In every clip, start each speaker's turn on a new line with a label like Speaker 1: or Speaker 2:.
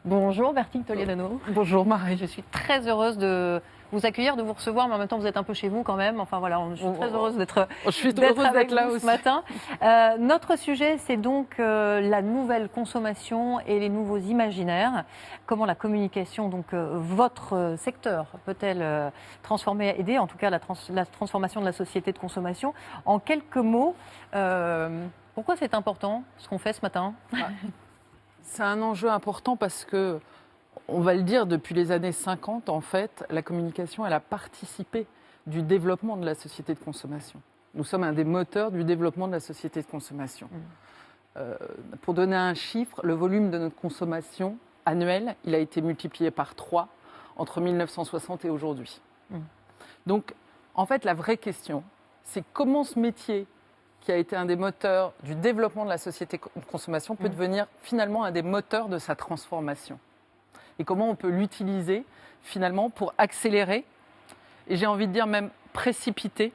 Speaker 1: Bonjour Bertille Toledano.
Speaker 2: Bonjour Marie.
Speaker 1: Je suis très heureuse de vous accueillir, de vous recevoir, mais en même temps vous êtes un peu chez vous quand même. Enfin voilà, je suis très heureuse d'être avec
Speaker 2: là
Speaker 1: vous
Speaker 2: aussi
Speaker 1: ce matin. Notre sujet, c'est donc la nouvelle consommation et les nouveaux imaginaires. Comment la communication, donc votre secteur, peut-elle transformer, aider en tout cas la transformation de la société de consommation. En quelques mots, pourquoi c'est important ce qu'on fait ce matin?
Speaker 2: C'est un enjeu important parce que, on va le dire, depuis les années 50, en fait, la communication, elle a participé du développement de la société de consommation. Nous sommes un des moteurs du développement de la société de consommation. Pour donner un chiffre, le volume de notre consommation annuelle, il a été multiplié par 3 entre 1960 et aujourd'hui. Donc, en fait, la vraie question, c'est comment ce métier qui a été un des moteurs du développement de la société de consommation, peut devenir finalement un des moteurs de sa transformation. Et comment on peut l'utiliser finalement pour accélérer, et j'ai envie de dire même précipiter,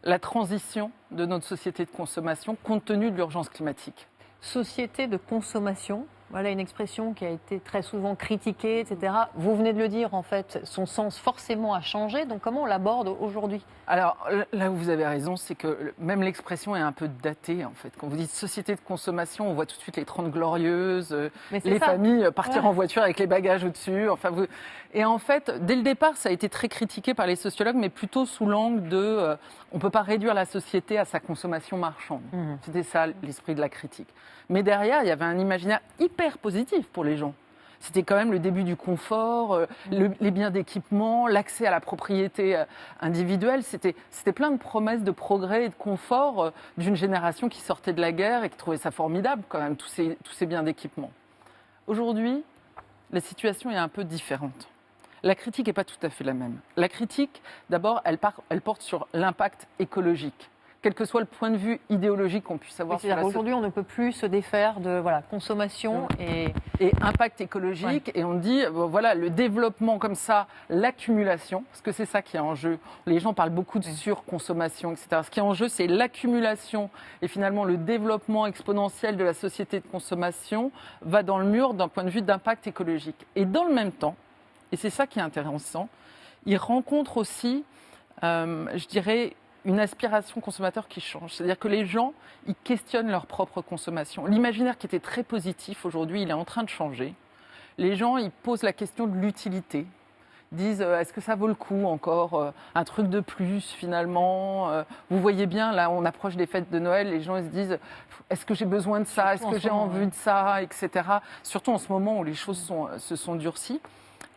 Speaker 2: la transition de notre société de consommation compte tenu de l'urgence climatique.
Speaker 1: Société de consommation, voilà une expression qui a été très souvent critiquée, etc. Vous venez de le dire, en fait, son sens forcément a changé. Donc comment on l'aborde aujourd'hui?
Speaker 2: Alors là où vous avez raison, c'est que même l'expression est un peu datée, en fait. Quand vous dites société de consommation, on voit tout de suite les 30 glorieuses, les familles partir en voiture avec les bagages au-dessus. Enfin, Et en fait, dès le départ, ça a été très critiqué par les sociologues, mais plutôt sous l'angle de on ne peut pas réduire la société à sa consommation marchande. C'était ça l'esprit de la critique. Mais derrière, il y avait un imaginaire hyper positif pour les gens. C'était quand même le début du confort, les biens d'équipement, l'accès à la propriété individuelle. C'était plein de promesses de progrès et de confort d'une génération qui sortait de la guerre et qui trouvait ça formidable quand même, tous ces biens d'équipement. Aujourd'hui, la situation est un peu différente. La critique n'est pas tout à fait la même. La critique, d'abord, elle porte sur l'impact écologique. Quel que soit le point de vue idéologique qu'on puisse avoir.
Speaker 1: C'est-à-dire qu'aujourd'hui, on ne peut plus se défaire de consommation et
Speaker 2: impact écologique. Et on dit, le développement comme ça, l'accumulation, parce que c'est ça qui est en jeu. Les gens parlent beaucoup de surconsommation, etc. Ce qui est en jeu, c'est l'accumulation et finalement le développement exponentiel de la société de consommation va dans le mur d'un point de vue d'impact écologique. Et dans le même temps, et c'est ça qui est intéressant, il rencontre aussi, je dirais, une aspiration consommateur qui change. C'est-à-dire que les gens, ils questionnent leur propre consommation. L'imaginaire qui était très positif aujourd'hui, il est en train de changer. Les gens, ils posent la question de l'utilité. Ils disent, est-ce que ça vaut le coup encore un truc de plus finalement Vous voyez bien, là, on approche des fêtes de Noël, les gens ils se disent, est-ce que j'ai besoin de ça? Est-ce que j'ai envie de ça? Etc. Surtout en ce moment où les choses se sont durcies.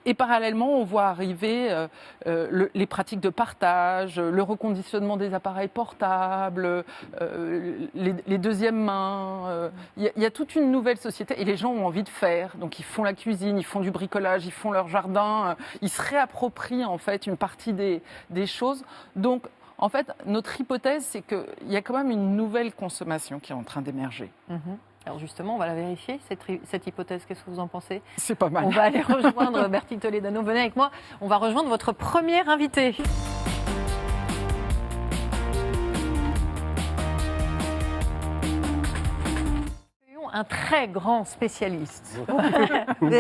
Speaker 2: Et parallèlement, on voit arriver les pratiques de partage, le reconditionnement des appareils portables, les deuxièmes mains. Il y a toute une nouvelle société et les gens ont envie de faire. Donc ils font la cuisine, ils font du bricolage, ils font leur jardin. Ils se réapproprient en fait une partie des choses. Donc en fait, notre hypothèse, c'est qu'il y a quand même une nouvelle consommation qui est en train d'émerger.
Speaker 1: Alors justement, on va la vérifier, cette hypothèse. Qu'est-ce que vous en pensez?
Speaker 2: C'est pas mal.
Speaker 1: On va aller rejoindre Bertille Toledano. Venez avec moi. On va rejoindre votre première invitée. Un très grand spécialiste. Vous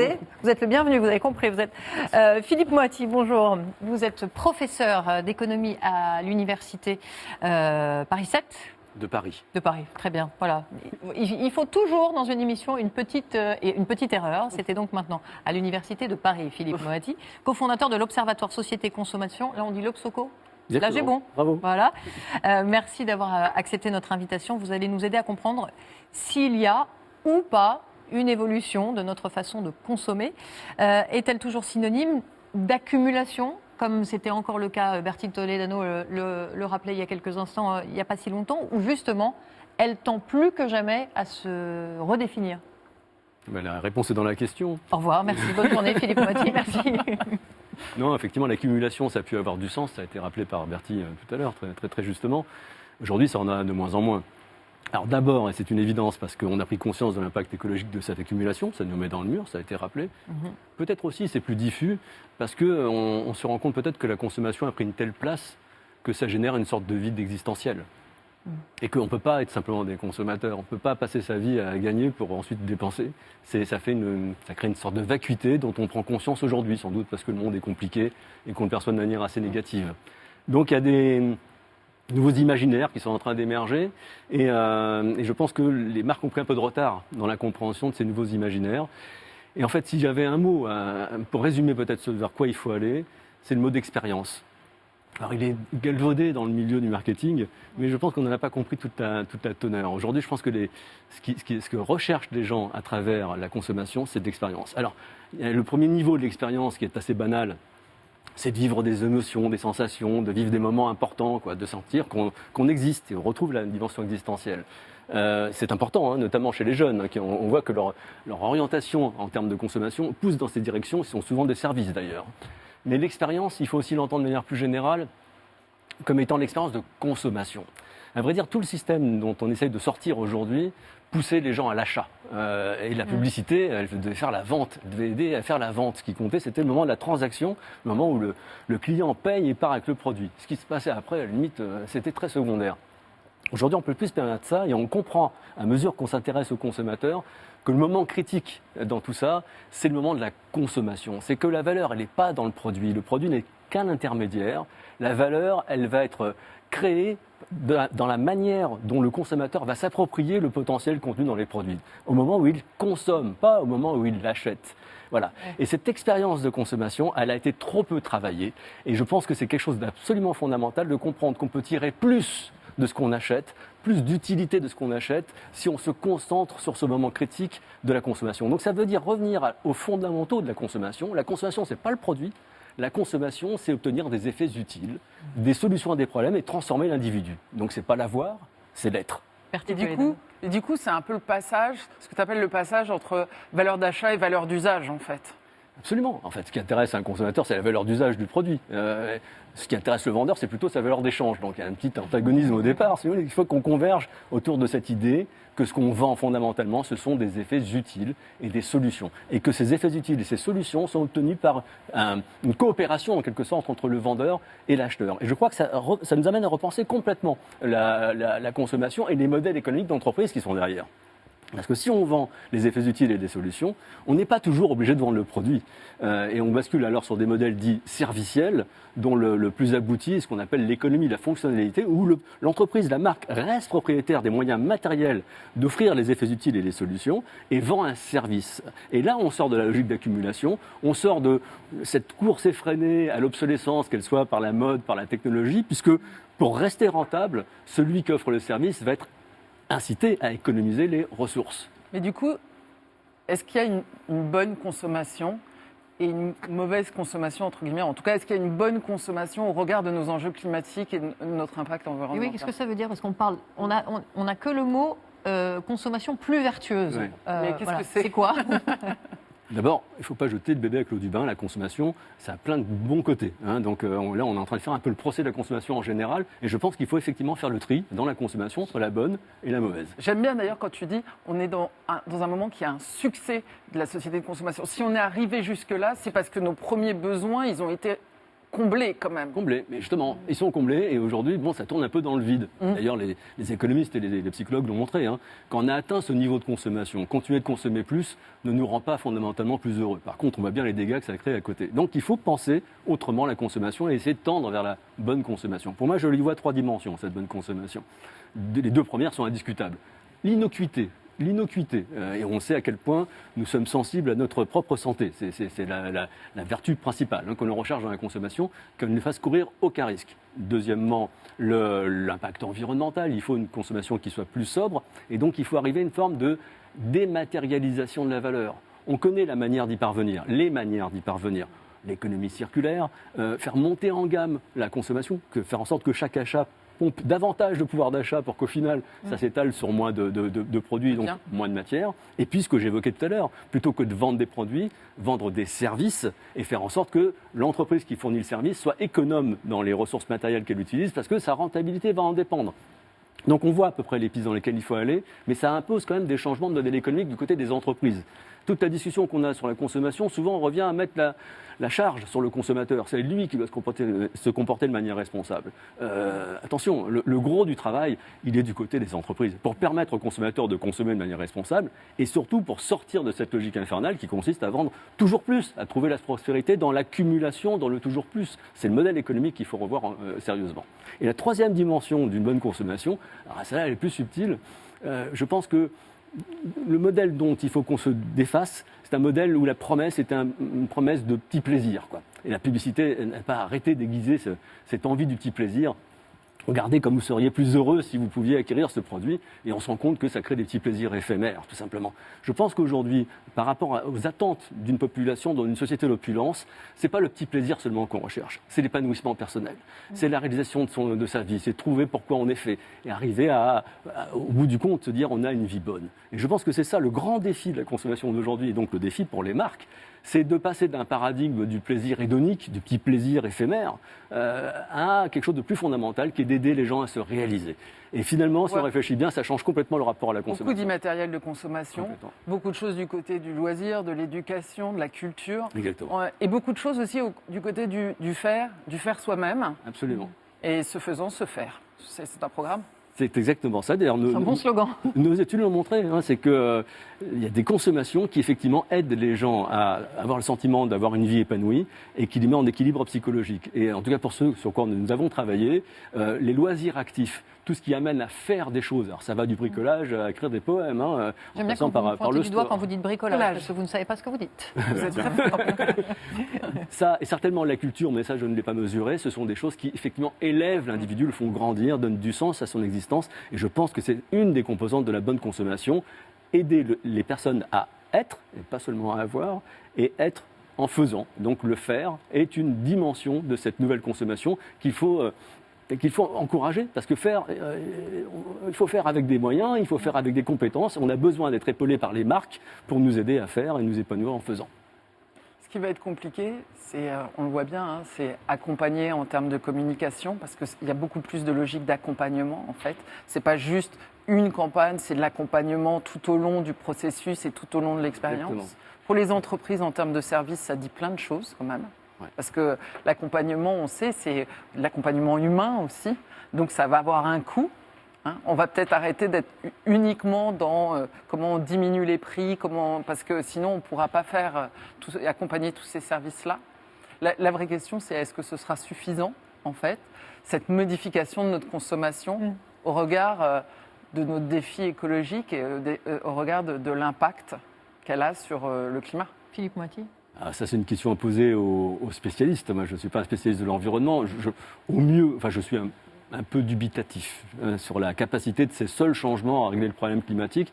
Speaker 1: êtes le bienvenu, vous avez compris. Vous êtes Philippe Moati, bonjour. Vous êtes professeur d'économie à l'université Paris 7.
Speaker 3: De Paris.
Speaker 1: De Paris, très bien. Voilà. Il faut toujours dans une émission une petite erreur. C'était donc maintenant à l'université de Paris, Philippe Moati, cofondateur de l'Observatoire Société Consommation. Là, on dit l'Obsoco. Là, j'ai bon.
Speaker 3: Bravo.
Speaker 1: Voilà. Merci d'avoir accepté notre invitation. Vous allez nous aider à comprendre s'il y a ou pas une évolution de notre façon de consommer. Est-elle toujours synonyme d'accumulation, comme c'était encore le cas, Bertille Toledano le rappelait il y a quelques instants, il n'y a pas si longtemps, où justement, elle tend plus que jamais à se redéfinir?
Speaker 3: La réponse est dans la question.
Speaker 1: Au revoir, merci, bonne journée Philippe Moati, merci.
Speaker 3: Non, effectivement, l'accumulation, ça a pu avoir du sens, ça a été rappelé par Bertille tout à l'heure, très justement. Aujourd'hui, ça en a de moins en moins. Alors d'abord, et c'est une évidence, parce qu'on a pris conscience de l'impact écologique de cette accumulation, ça nous met dans le mur, ça a été rappelé. Peut-être aussi, c'est plus diffus, parce qu'on se rend compte peut-être que la consommation a pris une telle place que ça génère une sorte de vide existentiel. Et qu'on ne peut pas être simplement des consommateurs, on ne peut pas passer sa vie à gagner pour ensuite dépenser. Ça crée une sorte de vacuité dont on prend conscience aujourd'hui, sans doute parce que le monde est compliqué et qu'on le perçoit de manière assez négative. Donc il y a des nouveaux imaginaires qui sont en train d'émerger et je pense que les marques ont pris un peu de retard dans la compréhension de ces nouveaux imaginaires. Et en fait, si j'avais un mot pour résumer peut-être ce vers quoi il faut aller, c'est le mot d'expérience. Alors, il est galvaudé dans le milieu du marketing, mais je pense qu'on n'en a pas compris toute la teneur. Aujourd'hui, je pense que ce que recherchent les gens à travers la consommation, c'est de l'expérience. Alors, il y a le premier niveau de l'expérience qui est assez banal, c'est de vivre des émotions, des sensations, de vivre des moments importants, de sentir qu'on existe et on retrouve la dimension existentielle. C'est important, notamment chez les jeunes. On voit que leur orientation en termes de consommation pousse dans ces directions, ils sont souvent des services d'ailleurs. Mais l'expérience, il faut aussi l'entendre de manière plus générale comme étant l'expérience de consommation. À vrai dire, tout le système dont on essaye de sortir aujourd'hui poussait les gens à l'achat. Et la publicité, elle devait faire la vente, elle devait aider à faire la vente. Ce qui comptait, c'était le moment de la transaction, le moment où le client paye et part avec le produit. Ce qui se passait après, à la limite, c'était très secondaire. Aujourd'hui, on ne peut plus se permettre ça et on comprend, à mesure qu'on s'intéresse aux consommateurs, que le moment critique dans tout ça, c'est le moment de la consommation. C'est que la valeur, elle n'est pas dans le produit. Le produit n'est qu'un intermédiaire. La valeur, elle va être créée dans la manière dont le consommateur va s'approprier le potentiel contenu dans les produits. Au moment où il consomme, pas au moment où il l'achète. Voilà. Et cette expérience de consommation, elle a été trop peu travaillée. Et je pense que c'est quelque chose d'absolument fondamental de comprendre qu'on peut tirer plus de ce qu'on achète, plus d'utilité de ce qu'on achète, si on se concentre sur ce moment critique de la consommation. Donc ça veut dire revenir aux fondamentaux de la consommation. La consommation, ce n'est pas le produit. La consommation, c'est obtenir des effets utiles, des solutions à des problèmes et transformer l'individu. Donc ce n'est pas l'avoir, c'est l'être.
Speaker 2: Et du coup, c'est un peu le passage, ce que tu appelles le passage entre valeur d'achat et valeur d'usage, en fait.
Speaker 3: Absolument. En fait, ce qui intéresse un consommateur, c'est la valeur d'usage du produit. Ce qui intéresse le vendeur, c'est plutôt sa valeur d'échange. Donc il y a un petit antagonisme au départ. Il faut qu'on converge autour de cette idée que ce qu'on vend fondamentalement, ce sont des effets utiles et des solutions. Et que ces effets utiles et ces solutions sont obtenus par une coopération, en quelque sorte, entre le vendeur et l'acheteur. Et je crois que ça nous amène à repenser complètement la consommation et les modèles économiques d'entreprise qui sont derrière. Parce que si on vend les effets utiles et des solutions, on n'est pas toujours obligé de vendre le produit. Et on bascule alors sur des modèles dits serviciels, dont le plus abouti est ce qu'on appelle l'économie de la fonctionnalité, où l'entreprise, la marque, reste propriétaire des moyens matériels d'offrir les effets utiles et les solutions, et vend un service. Et là, on sort de la logique d'accumulation, on sort de cette course effrénée à l'obsolescence, qu'elle soit par la mode, par la technologie, puisque pour rester rentable, celui qui offre le service va être inciter à économiser les ressources.
Speaker 2: Mais du coup, est-ce qu'il y a une bonne consommation et une mauvaise consommation, entre guillemets? En tout cas, est-ce qu'il y a une bonne consommation au regard de nos enjeux climatiques et de notre impact environnemental?
Speaker 1: Et oui, qu'est-ce que ça veut dire? Parce qu'on parle, on a que le mot consommation plus vertueuse.
Speaker 3: Oui.
Speaker 2: Mais qu'est-ce que c'est?
Speaker 1: C'est quoi?
Speaker 3: D'abord, il ne faut pas jeter le bébé avec l'eau du bain. La consommation, ça a plein de bons côtés. Donc là, on est en train de faire un peu le procès de la consommation en général. Et je pense qu'il faut effectivement faire le tri dans la consommation entre la bonne et la mauvaise.
Speaker 2: J'aime bien d'ailleurs quand tu dis on est dans un moment qui a un succès de la société de consommation. Si on est arrivé jusque-là, c'est parce que nos premiers besoins, ils ont été comblés quand même.
Speaker 3: Comblés, mais justement, ils sont comblés et aujourd'hui, ça tourne un peu dans le vide. D'ailleurs, les économistes et les psychologues l'ont montré. Quand on a atteint ce niveau de consommation, continuer de consommer plus ne nous rend pas fondamentalement plus heureux. Par contre, on voit bien les dégâts que ça crée à côté. Donc, il faut penser autrement la consommation et essayer de tendre vers la bonne consommation. Pour moi, je lui vois 3 dimensions, cette bonne consommation. Les 2 premières sont indiscutables. L'innocuité. Et on sait à quel point nous sommes sensibles à notre propre santé. C'est la vertu principale que l'on recherche dans la consommation, qu'elle ne fasse courir aucun risque. Deuxièmement, l'impact environnemental. Il faut une consommation qui soit plus sobre. Et donc, il faut arriver à une forme de dématérialisation de la valeur. On connaît la manière d'y parvenir, les manières d'y parvenir. L'économie circulaire, faire monter en gamme la consommation, faire en sorte que chaque achat pompe davantage de pouvoir d'achat pour qu'au final, ça s'étale sur moins de produits, donc moins de matière. Et puis, ce que j'évoquais tout à l'heure, plutôt que de vendre des produits, vendre des services et faire en sorte que l'entreprise qui fournit le service soit économe dans les ressources matérielles qu'elle utilise parce que sa rentabilité va en dépendre. Donc on voit à peu près les pistes dans lesquelles il faut aller, mais ça impose quand même des changements de modèle économique du côté des entreprises. Toute la discussion qu'on a sur la consommation, souvent on revient à mettre la charge sur le consommateur. C'est lui qui doit se comporter de manière responsable. Attention, le gros du travail, il est du côté des entreprises, pour permettre aux consommateurs de consommer de manière responsable, et surtout pour sortir de cette logique infernale qui consiste à vendre toujours plus, à trouver la prospérité dans l'accumulation, dans le toujours plus. C'est le modèle économique qu'il faut revoir sérieusement. Et la troisième dimension d'une bonne consommation, alors celle-là elle est plus subtile, je pense que le modèle dont il faut qu'on se défasse, c'est un modèle où la promesse est une promesse de petit plaisir, quoi. Et la publicité n'a pas arrêté d'aiguiser cette envie du petit plaisir. Regardez comme vous seriez plus heureux si vous pouviez acquérir ce produit, et on se rend compte que ça crée des petits plaisirs éphémères, tout simplement. Je pense qu'aujourd'hui, par rapport aux attentes d'une population dans une société d'opulence, c'est pas le petit plaisir seulement qu'on recherche, c'est l'épanouissement personnel, c'est la réalisation de sa vie, c'est trouver pourquoi on est fait, et arriver au bout du compte, se dire on a une vie bonne. Et je pense que c'est ça le grand défi de la consommation d'aujourd'hui, et donc le défi pour les marques, c'est de passer d'un paradigme du plaisir hédonique, du petit plaisir éphémère, à quelque chose de plus fondamental qui est d'aider les gens à se réaliser. Et finalement, si on réfléchit bien, ça change complètement le rapport à la consommation.
Speaker 2: Beaucoup d'immatériel de consommation, beaucoup de choses du côté du loisir, de l'éducation, de la culture.
Speaker 3: Exactement.
Speaker 2: Et beaucoup de choses aussi du côté du faire soi-même.
Speaker 3: Absolument.
Speaker 2: Et ce faisant, se faire. C'est un programme.
Speaker 3: C'est exactement ça. D'ailleurs,
Speaker 1: c'est un bon slogan.
Speaker 3: Nos études l'ont montré. C'est qu'il y a des consommations qui, effectivement, aident les gens à avoir le sentiment d'avoir une vie épanouie et qui les met en équilibre psychologique. Et en tout cas, pour ceux sur quoi nous avons travaillé, les loisirs actifs, tout ce qui amène à faire des choses. Alors, ça va du bricolage à écrire des poèmes.
Speaker 1: J'aime bien quand vous pointez du doigt quand vous dites bricolage, parce que vous ne savez pas ce que vous dites.
Speaker 2: Vous êtes très fort.
Speaker 3: Ça, et certainement la culture, mais ça, je ne l'ai pas mesuré, ce sont des choses qui, effectivement, élèvent l'individu, le font grandir, donnent du sens à son existence. Et je pense que c'est une des composantes de la bonne consommation, aider les personnes à être, et pas seulement à avoir, et être en faisant. Donc le faire est une dimension de cette nouvelle consommation qu'il faut encourager, parce que il faut faire avec des moyens, il faut faire avec des compétences. On a besoin d'être épaulé par les marques pour nous aider à faire et nous épanouir en faisant.
Speaker 2: Ce qui va être compliqué, c'est, on le voit bien, c'est accompagner en termes de communication, parce qu'il y a beaucoup plus de logique d'accompagnement, en fait. C'est pas juste une campagne, c'est de l'accompagnement tout au long du processus et tout au long de l'expérience.
Speaker 3: Exactement.
Speaker 2: Pour les entreprises, en termes de services, ça dit plein de choses, quand même. Ouais. Parce que l'accompagnement, on sait, c'est l'accompagnement humain aussi. Donc, ça va avoir un coût. On va peut-être arrêter d'être uniquement dans comment on diminue les prix, parce que sinon on ne pourra pas accompagner tous ces services-là. La vraie question, c'est est-ce que ce sera suffisant, en fait, cette modification de notre consommation au regard de notre défi écologique et au regard de l'impact qu'elle a sur le climat.
Speaker 1: Philippe Moiti.
Speaker 3: Ça, c'est une question à poser aux spécialistes. Moi, je ne suis pas un spécialiste de l'environnement. Au mieux, je suis un peu dubitatif sur la capacité de ces seuls changements à régler le problème climatique.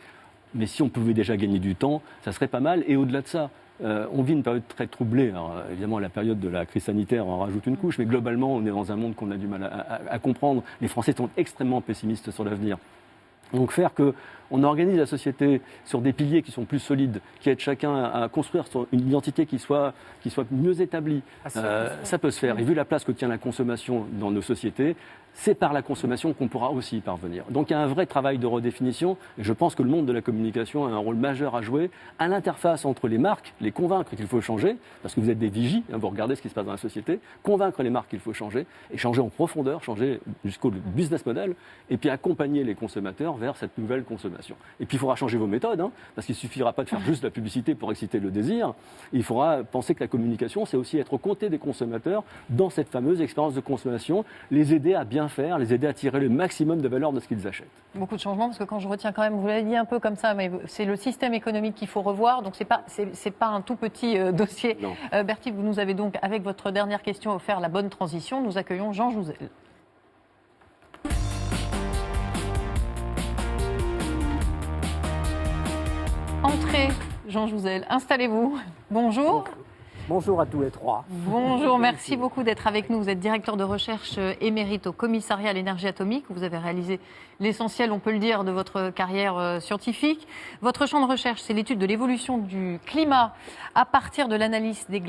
Speaker 3: Mais si on pouvait déjà gagner du temps, ça serait pas mal. Et au-delà de ça, on vit une période très troublée. Alors, évidemment, la période de la crise sanitaire en rajoute une couche, mais globalement, on est dans un monde qu'on a du mal à comprendre. Les Français sont extrêmement pessimistes sur l'avenir. Donc faire qu'on organise la société sur des piliers qui sont plus solides, qui aident chacun à construire une identité qui soit mieux établie, ça peut se faire. Et vu la place que tient la consommation dans nos sociétés, c'est par la consommation qu'on pourra aussi y parvenir. Donc il y a un vrai travail de redéfinition, et je pense que le monde de la communication a un rôle majeur à jouer à l'interface entre les marques, les convaincre qu'il faut changer, parce que vous êtes des vigies, vous regardez ce qui se passe dans la société, convaincre les marques qu'il faut changer, et changer en profondeur, changer jusqu'au business model, et puis accompagner les consommateurs vers cette nouvelle consommation. Et puis il faudra changer vos méthodes, parce qu'il ne suffira pas de faire juste la publicité pour exciter le désir, il faudra penser que la communication, c'est aussi être aux côtés des consommateurs dans cette fameuse expérience de consommation, les aider à bien faire, les aider à tirer le maximum de valeur de ce qu'ils achètent.
Speaker 1: Beaucoup de changements, parce que quand je retiens quand même, vous l'avez dit un peu comme ça, mais c'est le système économique qu'il faut revoir, donc c'est pas un tout petit dossier. Bertie, vous nous avez donc, avec votre dernière question, offert la bonne transition. Nous accueillons Jean Jouzel. Entrez, Jean Jouzel, installez-vous. Bonjour.
Speaker 4: Bonjour à tous les trois.
Speaker 1: Bonjour, merci beaucoup d'être avec nous. Vous êtes directeur de recherche émérite au commissariat à l'énergie atomique. Vous avez réalisé l'essentiel, on peut le dire, de votre carrière scientifique. Votre champ de recherche, c'est l'étude de l'évolution du climat à partir de l'analyse des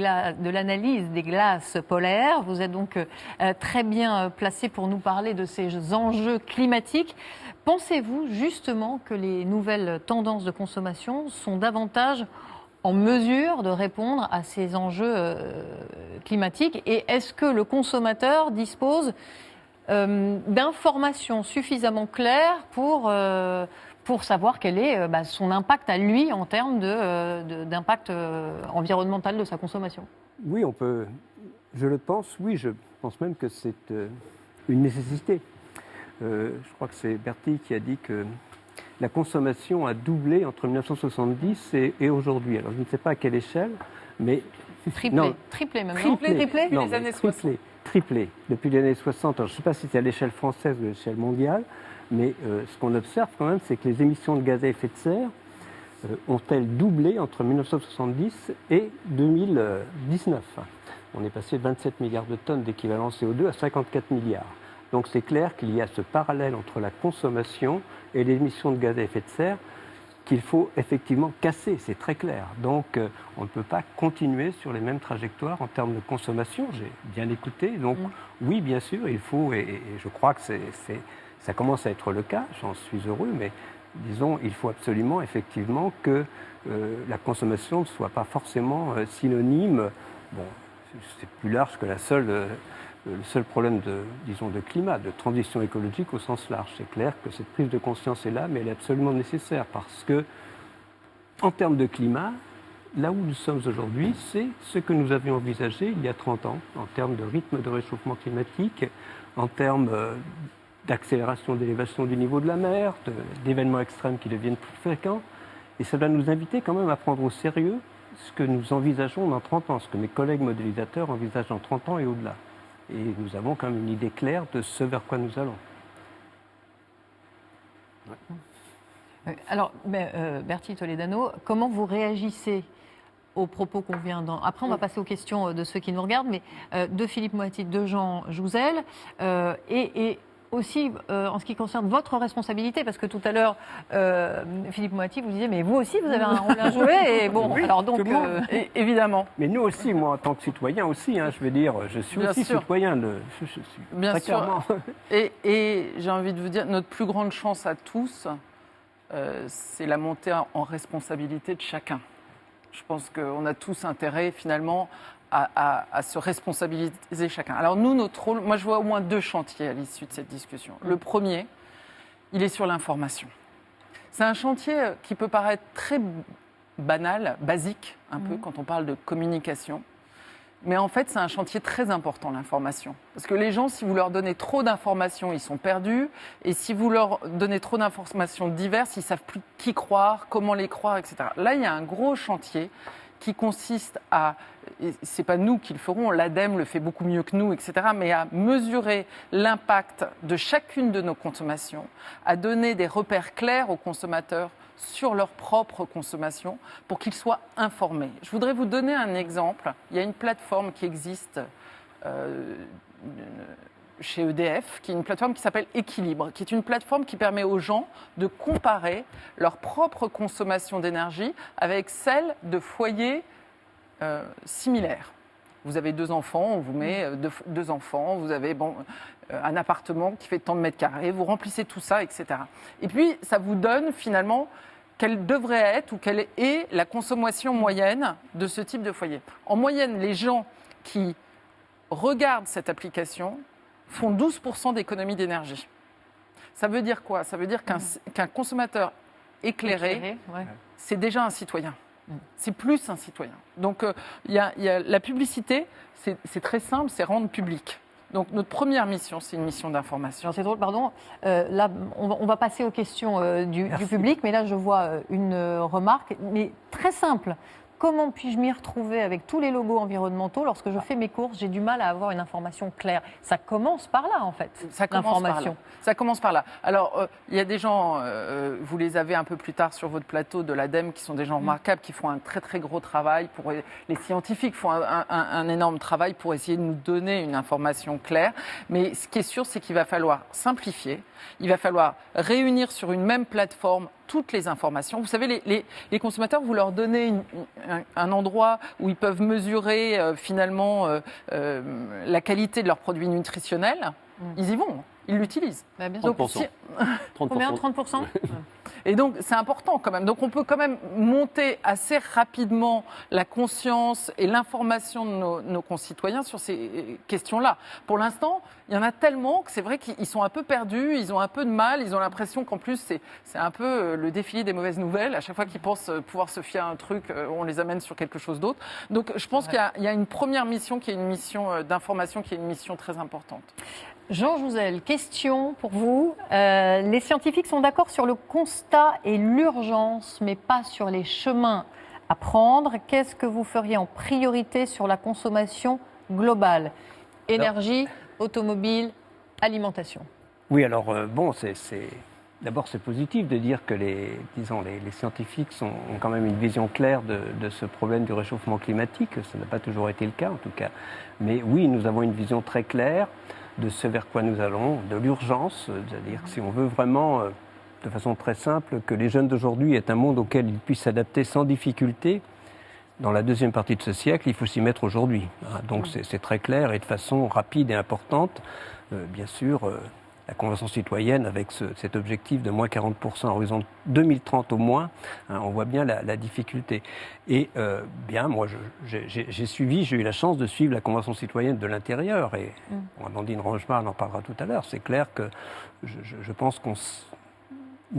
Speaker 1: glaces polaires. Vous êtes donc très bien placé pour nous parler de ces enjeux climatiques. Pensez-vous justement que les nouvelles tendances de consommation sont davantage en mesure de répondre à ces enjeux climatiques? Et est-ce que le consommateur dispose d'informations suffisamment claires pour savoir quel est son impact à lui en termes d'impact environnemental de sa consommation?
Speaker 4: Oui, on peut. Je le pense, oui, je pense même que c'est une nécessité. Je crois que c'est Berti qui a dit que la consommation a doublé entre 1970 et aujourd'hui. Alors je ne sais pas à quelle échelle, mais...
Speaker 1: Triplé même,
Speaker 2: Triplé
Speaker 4: non,
Speaker 2: les années 60.
Speaker 4: Triplé depuis les années 60. Alors, je ne sais pas si c'est à l'échelle française ou à l'échelle mondiale, mais ce qu'on observe quand même, c'est que les émissions de gaz à effet de serre ont-elles doublé entre 1970 et 2019. On est passé de 27 milliards de tonnes d'équivalent CO2 à 54 milliards. Donc c'est clair qu'il y a ce parallèle entre la consommation et l'émission de gaz à effet de serre qu'il faut effectivement casser, c'est très clair. Donc on ne peut pas continuer sur les mêmes trajectoires en termes de consommation. J'ai bien écouté. Donc oui, bien sûr, il faut, et je crois que ça commence à être le cas, j'en suis heureux, mais disons, il faut absolument effectivement que la consommation ne soit pas forcément synonyme, bon, c'est plus large que le seul problème de climat, de transition écologique au sens large. C'est clair que cette prise de conscience est là, mais elle est absolument nécessaire parce que, en termes de climat, là où nous sommes aujourd'hui, c'est ce que nous avions envisagé il y a 30 ans, en termes de rythme de réchauffement climatique, en termes d'accélération d'élévation du niveau de la mer, d'événements extrêmes qui deviennent plus fréquents. Et ça doit nous inviter quand même à prendre au sérieux ce que nous envisageons dans 30 ans, ce que mes collègues modélisateurs envisagent dans 30 ans et au-delà. Et nous avons quand même une idée claire de ce vers quoi nous allons.
Speaker 1: Alors, Berti Toledano, comment vous réagissez aux propos qu'on vient d'en... Après, on va passer aux questions de ceux qui nous regardent, mais de Philippe Moati, de Jean Jouzel, et aussi en ce qui concerne votre responsabilité, parce que tout à l'heure, Philippe Moati vous disait, mais vous aussi, vous avez un rôle à jouer. Et bon,
Speaker 4: oui,
Speaker 1: alors donc,
Speaker 2: évidemment.
Speaker 4: Mais nous aussi, moi, en tant que citoyen aussi, je veux dire, je suis
Speaker 2: Bien
Speaker 4: aussi
Speaker 2: sûr.
Speaker 4: citoyen. Je suis
Speaker 2: Bien
Speaker 4: très
Speaker 2: sûr.
Speaker 4: clairement.
Speaker 2: Et j'ai envie de vous dire, notre plus grande chance à tous, c'est la montée en responsabilité de chacun. Je pense qu'on a tous intérêt, finalement, à se responsabiliser chacun. Alors nous, notre rôle, moi je vois au moins 2 chantiers à l'issue de cette discussion. Le premier, il est sur l'information. C'est un chantier qui peut paraître très banal, basique, un peu, quand on parle de communication. Mais en fait, c'est un chantier très important, l'information. Parce que les gens, si vous leur donnez trop d'informations, ils sont perdus. Et si vous leur donnez trop d'informations diverses, ils ne savent plus qui croire, comment les croire, etc. Là, il y a un gros chantier qui consiste à, ce n'est pas nous qui le ferons, l'ADEME le fait beaucoup mieux que nous, etc., mais à mesurer l'impact de chacune de nos consommations, à donner des repères clairs aux consommateurs sur leur propre consommation pour qu'ils soient informés. Je voudrais vous donner un exemple. Il y a une plateforme qui existe chez EDF, qui est une plateforme qui s'appelle Équilibre, qui est une plateforme qui permet aux gens de comparer leur propre consommation d'énergie avec celle de foyers similaires. Vous avez 2 enfants, on vous met 2 enfants, vous avez un appartement qui fait tant de mètres carrés, vous remplissez tout ça, etc. Et puis, ça vous donne finalement quelle devrait être ou quelle est la consommation moyenne de ce type de foyer. En moyenne, les gens qui regardent cette application font 12% d'économie d'énergie. Ça veut dire quoi? Ça veut dire qu'un consommateur éclairé,
Speaker 1: ouais.
Speaker 2: c'est déjà un citoyen. C'est plus un citoyen. Donc, il y a la publicité, c'est très simple, c'est rendre public. Donc, notre première mission, c'est une mission d'information.
Speaker 1: Alors, c'est drôle, pardon. Là, on va passer aux questions du public, mais là, je vois une remarque, mais très simple. Comment puis-je m'y retrouver avec tous les logos environnementaux lorsque je fais mes courses? J'ai du mal à avoir une information claire. Ça commence par là, en fait, l'information.
Speaker 2: Ça commence par là. Alors, il y a des gens, vous les avez un peu plus tard sur votre plateau de l'ADEME, qui sont des gens remarquables, qui font un très très gros travail. Les scientifiques font un énorme travail pour essayer de nous donner une information claire. Mais ce qui est sûr, c'est qu'il va falloir simplifier. Il va falloir réunir sur une même plateforme toutes les informations. Vous savez, les consommateurs, vous leur donnez un endroit où ils peuvent mesurer finalement la qualité de leurs produits nutritionnels. Ils y vont, ils l'utilisent.
Speaker 1: Bah, bien
Speaker 2: Donc,
Speaker 3: 30%. 30%.
Speaker 1: Combien? 30%?
Speaker 2: Et donc, c'est important quand même. Donc, on peut quand même monter assez rapidement la conscience et l'information de nos concitoyens sur ces questions-là. Pour l'instant, il y en a tellement que c'est vrai qu'ils sont un peu perdus, ils ont un peu de mal, ils ont l'impression qu'en plus, c'est un peu le défilé des mauvaises nouvelles. À chaque fois qu'ils pensent pouvoir se fier à un truc, on les amène sur quelque chose d'autre. Donc, je pense qu'il y a une première mission qui est une mission d'information, qui est une mission très importante.
Speaker 1: Jean Jouzel, question pour vous. Les scientifiques sont d'accord sur le constat et l'urgence, mais pas sur les chemins à prendre. Qu'est-ce que vous feriez en priorité sur la consommation globale? Énergie, automobile, alimentation.
Speaker 4: Oui, alors d'abord c'est positif de dire que les scientifiques ont quand même une vision claire de ce problème du réchauffement climatique. Ça n'a pas toujours été le cas en tout cas. Mais oui, nous avons une vision très claire de ce vers quoi nous allons, de l'urgence, c'est-à-dire que si on veut vraiment, de façon très simple, que les jeunes d'aujourd'hui aient un monde auquel ils puissent s'adapter sans difficulté, dans la deuxième partie de ce siècle, il faut s'y mettre aujourd'hui. Donc c'est très clair et de façon rapide et importante. Bien sûr, la Convention citoyenne, avec cet objectif de moins 40% à horizon 2030 au moins, on voit bien la difficulté. Et moi, j'ai eu la chance de suivre la Convention citoyenne de l'intérieur. Et Amandine Rangemar en parlera tout à l'heure. C'est clair que je pense qu'on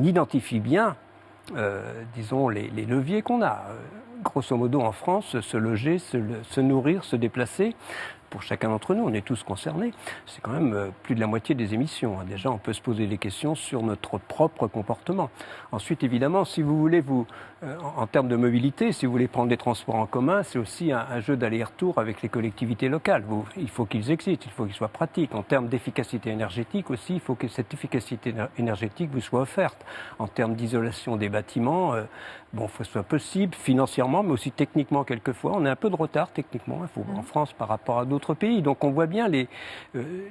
Speaker 4: identifie bien, disons, les leviers qu'on a. Grosso modo, en France, se loger, se nourrir, se déplacer. Pour chacun d'entre nous, on est tous concernés. C'est quand même plus de la moitié des émissions. Déjà, on peut se poser des questions sur notre propre comportement. Ensuite, évidemment, si vous voulez, en termes de mobilité, si vous voulez prendre des transports en commun, c'est aussi un jeu d'aller-retour avec les collectivités locales. Il faut qu'ils existent, il faut qu'ils soient pratiques. En termes d'efficacité énergétique aussi, il faut que cette efficacité énergétique vous soit offerte. En termes d'isolation des bâtiments, il faut que ce soit possible financièrement, mais aussi techniquement quelquefois. On a un peu de retard techniquement en France par rapport à d'autres pays. Donc on voit bien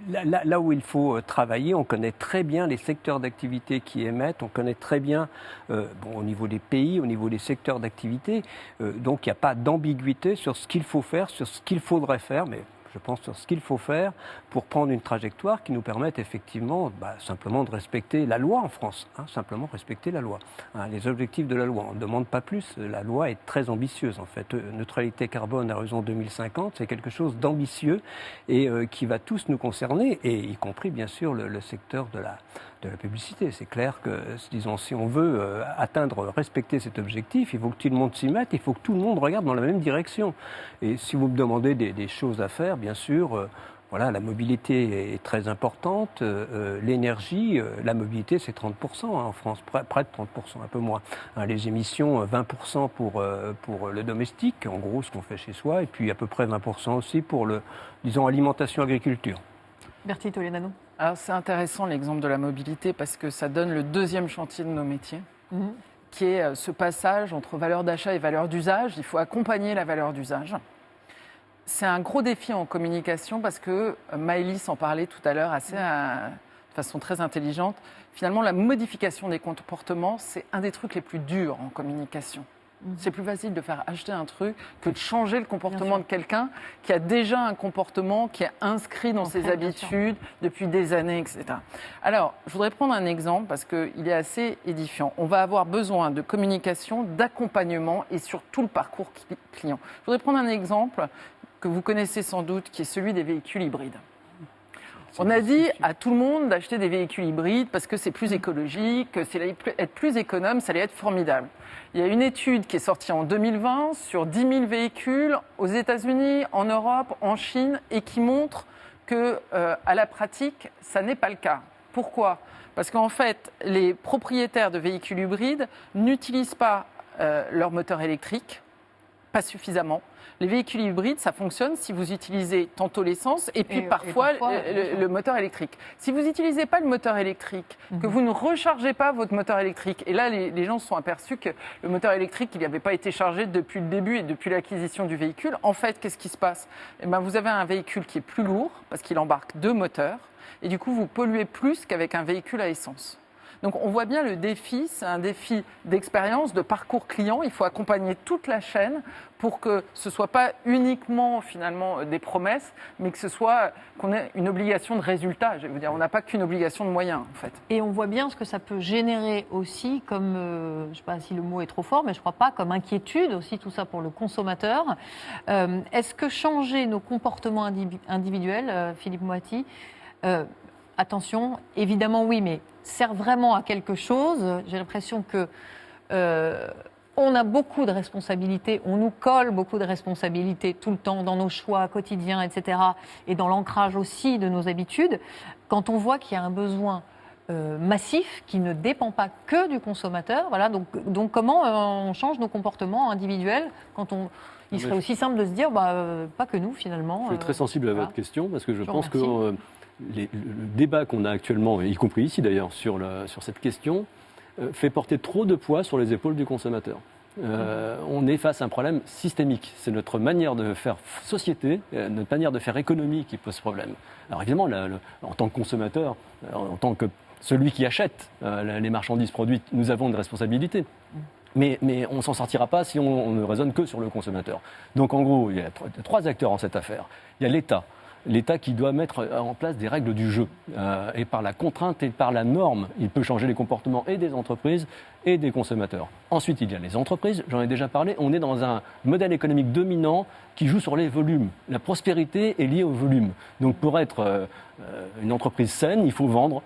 Speaker 4: là où il faut travailler. On connaît très bien les secteurs d'activité qui émettent. On connaît très bien au niveau des pays, au niveau des secteurs d'activité. Donc il n'y a pas d'ambiguïté sur ce qu'il faut faire, sur ce qu'il faudrait faire, mais je pense sur ce qu'il faut faire pour prendre une trajectoire qui nous permette effectivement simplement de respecter la loi en France, simplement respecter la loi, les objectifs de la loi. On ne demande pas plus, la loi est très ambitieuse en fait. Neutralité carbone à horizon 2050, c'est quelque chose d'ambitieux et qui va tous nous concerner, et y compris bien sûr le secteur de la publicité. C'est clair que, disons, si on veut respecter cet objectif, il faut que tout le monde s'y mette, il faut que tout le monde regarde dans la même direction. Et si vous me demandez des choses à faire, bien sûr, la mobilité est très importante, l'énergie, la mobilité c'est 30% en France, près de 30%, un peu moins. Les émissions, 20% pour le domestique, en gros ce qu'on fait chez soi, et puis à peu près 20% aussi pour alimentation-agriculture.
Speaker 1: Bertie Toledano.
Speaker 2: Alors c'est intéressant l'exemple de la mobilité parce que ça donne le deuxième chantier de nos métiers, qui est ce passage entre valeur d'achat et valeur d'usage. Il faut accompagner la valeur d'usage. C'est un gros défi en communication parce que Maëlys en parlait tout à l'heure de façon très intelligente. Finalement, la modification des comportements, c'est un des trucs les plus durs en communication. C'est plus facile de faire acheter un truc que de changer le comportement de quelqu'un qui a déjà un comportement qui est inscrit dans ses habitudes depuis des années, etc. Alors, je voudrais prendre un exemple parce qu'il est assez édifiant. On va avoir besoin de communication, d'accompagnement et sur tout le parcours client. Je voudrais prendre un exemple que vous connaissez sans doute, qui est celui des véhicules hybrides. On a dit à tout le monde d'acheter des véhicules hybrides parce que c'est plus écologique, que c'est être plus économe, ça allait être formidable. Il y a une étude qui est sortie en 2020 sur 10 000 véhicules aux États-Unis, en Europe, en Chine, et qui montre que, à la pratique, ça n'est pas le cas. Pourquoi ? Parce qu'en fait, les propriétaires de véhicules hybrides n'utilisent pas leur moteur électrique, pas suffisamment. Les véhicules hybrides, ça fonctionne si vous utilisez tantôt l'essence et puis parfois le moteur électrique. Si vous n'utilisez pas le moteur électrique, que vous ne rechargez pas votre moteur électrique, et là les gens se sont aperçus que le moteur électrique, il n'avait pas été chargé depuis le début et depuis l'acquisition du véhicule. En fait, qu'est-ce qui se passe ? Vous avez un véhicule qui est plus lourd parce qu'il embarque 2 moteurs et du coup vous polluez plus qu'avec un véhicule à essence. Donc on voit bien le défi, c'est un défi d'expérience, de parcours client. Il faut accompagner toute la chaîne pour que ce ne soit pas uniquement finalement des promesses, mais que ce soit qu'on ait une obligation de résultat. Je veux dire, on n'a pas qu'une obligation de moyens en fait.
Speaker 1: Et on voit bien ce que ça peut générer aussi comme, je ne sais pas si le mot est trop fort, mais je ne crois pas, comme inquiétude aussi tout ça pour le consommateur. Est-ce que changer nos comportements individuels, Philippe Moati, attention, évidemment oui, mais sert vraiment à quelque chose? J'ai l'impression que on a beaucoup de responsabilités, on nous colle beaucoup de responsabilités tout le temps dans nos choix quotidiens, etc. et dans l'ancrage aussi de nos habitudes. Quand on voit qu'il y a un besoin massif qui ne dépend pas que du consommateur, voilà, donc comment on change nos comportements individuels quand il serait aussi simple de se dire, pas que nous finalement.
Speaker 3: Je suis très sensible à
Speaker 1: voilà.
Speaker 3: votre question parce que je pense que
Speaker 1: remercie.
Speaker 3: le débat qu'on a actuellement, y compris ici d'ailleurs, sur cette question, fait porter trop de poids sur les épaules du consommateur. On est face à un problème systémique. C'est notre manière de faire société, notre manière de faire économie qui pose problème. Alors évidemment, en tant que consommateur, en tant que celui qui achète les marchandises produites, nous avons une responsabilité. Mais on ne s'en sortira pas si on ne raisonne que sur le consommateur. Donc en gros, il y a trois acteurs en cette affaire. Il y a l'État. L'État qui doit mettre en place des règles du jeu. Et par la contrainte et par la norme, il peut changer les comportements et des entreprises et des consommateurs. Ensuite, il y a les entreprises, j'en ai déjà parlé. On est dans un modèle économique dominant qui joue sur les volumes. La prospérité est liée au volume. Donc pour être une entreprise saine, il faut vendre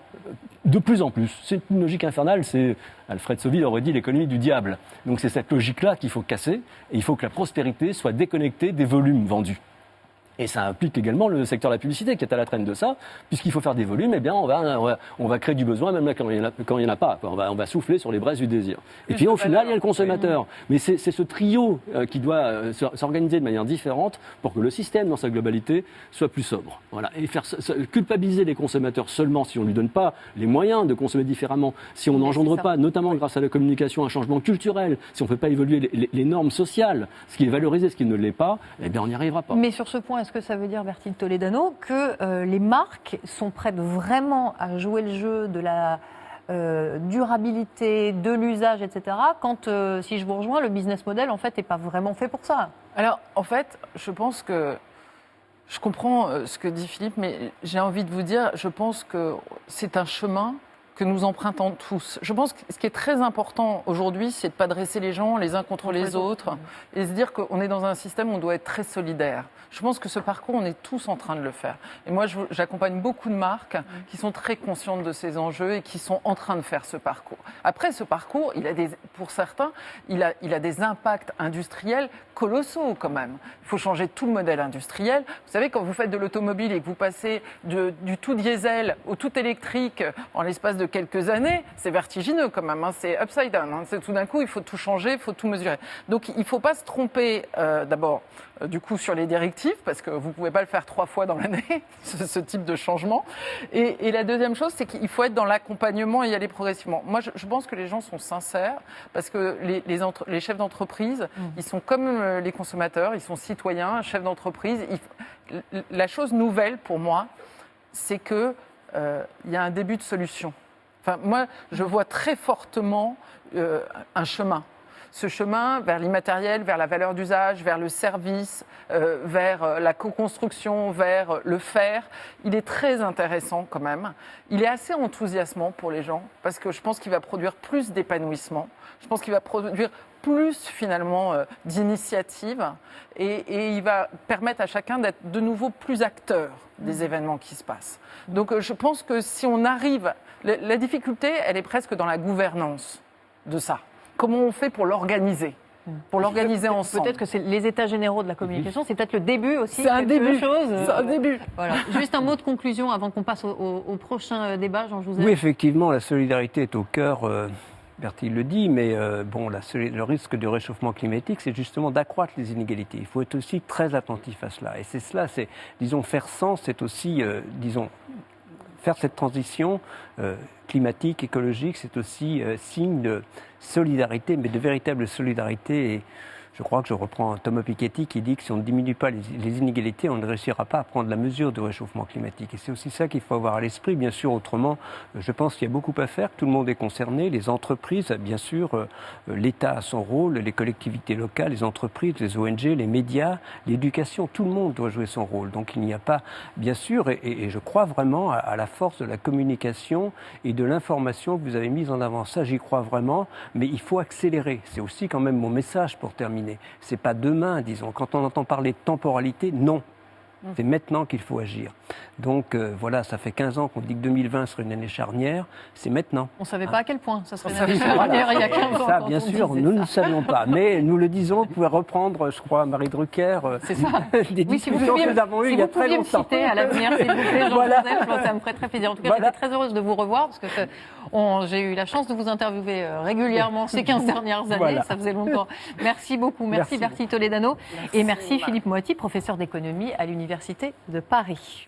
Speaker 3: de plus en plus. C'est une logique infernale. Alfred Sauvy aurait dit l'économie du diable. Donc c'est cette logique-là qu'il faut casser. Et il faut que la prospérité soit déconnectée des volumes vendus. Et ça implique également le secteur de la publicité qui est à la traîne de ça, puisqu'il faut faire des volumes, eh bien on va créer du besoin même là quand il n'y en a pas. On va souffler sur les braises du désir. Et puis au final, il y a le consommateur. Mais c'est ce trio qui doit s'organiser de manière différente pour que le système dans sa globalité soit plus sobre. Voilà. Et culpabiliser les consommateurs seulement si on ne lui donne pas les moyens de consommer différemment, si on n'engendre pas, notamment grâce à la communication, un changement culturel, si on ne fait pas évoluer les normes sociales, ce qui est valorisé, ce qui ne l'est pas, eh bien on n'y arrivera pas.
Speaker 1: Mais sur ce point, est-ce que ça veut dire, Bertille Toledano, que les marques sont prêtes vraiment à jouer le jeu de la durabilité, de l'usage, etc., quand, si je vous rejoins, le business model, en fait, n'est pas vraiment fait pour ça?
Speaker 2: Alors, en fait, je pense que je comprends ce que dit Philippe, mais j'ai envie de vous dire, je pense que c'est un chemin que nous empruntons tous. Je pense que ce qui est très important aujourd'hui, c'est de ne pas dresser les gens les uns contre les autres et se dire qu'on est dans un système où on doit être très solidaire. Je pense que ce parcours, on est tous en train de le faire. Et moi, j'accompagne beaucoup de marques qui sont très conscientes de ces enjeux et qui sont en train de faire ce parcours. Après, ce parcours, pour certains, il a des impacts industriels colossaux quand même. Il faut changer tout le modèle industriel. Vous savez, quand vous faites de l'automobile et que vous passez du tout diesel au tout électrique en l'espace de quelques années, c'est vertigineux quand même, hein, c'est upside down. Hein, c'est tout d'un coup, il faut tout changer, il faut tout mesurer. Donc, il ne faut pas se tromper d'abord du coup sur les directives, parce que vous ne pouvez pas le faire 3 fois dans l'année, ce type de changement. Et la deuxième chose, c'est qu'il faut être dans l'accompagnement et y aller progressivement. Moi, je pense que les gens sont sincères, parce que les chefs d'entreprise, ils sont comme les consommateurs, ils sont citoyens, chefs d'entreprise. La chose nouvelle pour moi, c'est qu'il y a un début de solution. Enfin, moi, je vois très fortement un chemin. Ce chemin vers l'immatériel, vers la valeur d'usage, vers le service, vers la co-construction, vers le faire, il est très intéressant quand même. Il est assez enthousiasmant pour les gens parce que je pense qu'il va produire plus d'épanouissement. Je pense qu'il va produire plus finalement d'initiatives et il va permettre à chacun d'être de nouveau plus acteur des événements qui se passent. Donc je pense que si on arrive... La difficulté, elle est presque dans la gouvernance de ça. Comment on fait pour l'organiser ? Pour l'organiser ensemble.
Speaker 1: Peut-être que c'est les états généraux de la communication, c'est peut-être le début aussi.
Speaker 2: C'est un début.
Speaker 1: C'est
Speaker 2: un début.
Speaker 1: Voilà. Juste un mot de conclusion avant qu'on passe au prochain débat, Jean-Joseph.
Speaker 4: Oui, effectivement, la solidarité est au cœur, Bertille le dit, mais le risque du réchauffement climatique, c'est justement d'accroître les inégalités. Il faut être aussi très attentif à cela. Et c'est cela, faire sens, c'est aussi, faire cette transition climatique, écologique, c'est aussi signe de solidarité, mais de véritable solidarité. Et Je crois que je reprends Thomas Piketty qui dit que si on ne diminue pas les inégalités, on ne réussira pas à prendre la mesure du réchauffement climatique. Et c'est aussi ça qu'il faut avoir à l'esprit. Bien sûr, autrement, je pense qu'il y a beaucoup à faire, que tout le monde est concerné, les entreprises, bien sûr, l'État a son rôle, les collectivités locales, les entreprises, les ONG, les médias, l'éducation, tout le monde doit jouer son rôle. Donc il n'y a pas, bien sûr, et je crois vraiment à la force de la communication et de l'information que vous avez mise en avant. Ça, j'y crois vraiment, mais il faut accélérer. C'est aussi quand même mon message pour terminer. C'est pas demain, disons. Quand on entend parler de temporalité, non. C'est maintenant qu'il faut agir. Donc voilà, ça fait 15 ans qu'on dit que 2020 serait une année charnière. C'est maintenant.
Speaker 1: On ne savait pas à quel point ça serait une année charnière il y a 15 ans.
Speaker 4: Ça, bien sûr, nous ne le savions pas. Mais nous le disons, vous pouvez reprendre, je crois, Marie Drucker, des discussions que nous avons eues il y a très longtemps.
Speaker 1: Si vous pouviez me citer à l'avenir, s'il vous plaît, Jean-Joseph, ça me ferait très plaisir. En tout cas, j'étais très heureuse de vous revoir parce que j'ai eu la chance de vous interviewer régulièrement ces 15 dernières années. Voilà. Ça faisait longtemps. Merci beaucoup. Merci Bertie Toledano. Et merci Philippe Moati, professeur d'économie à l'Université de Paris.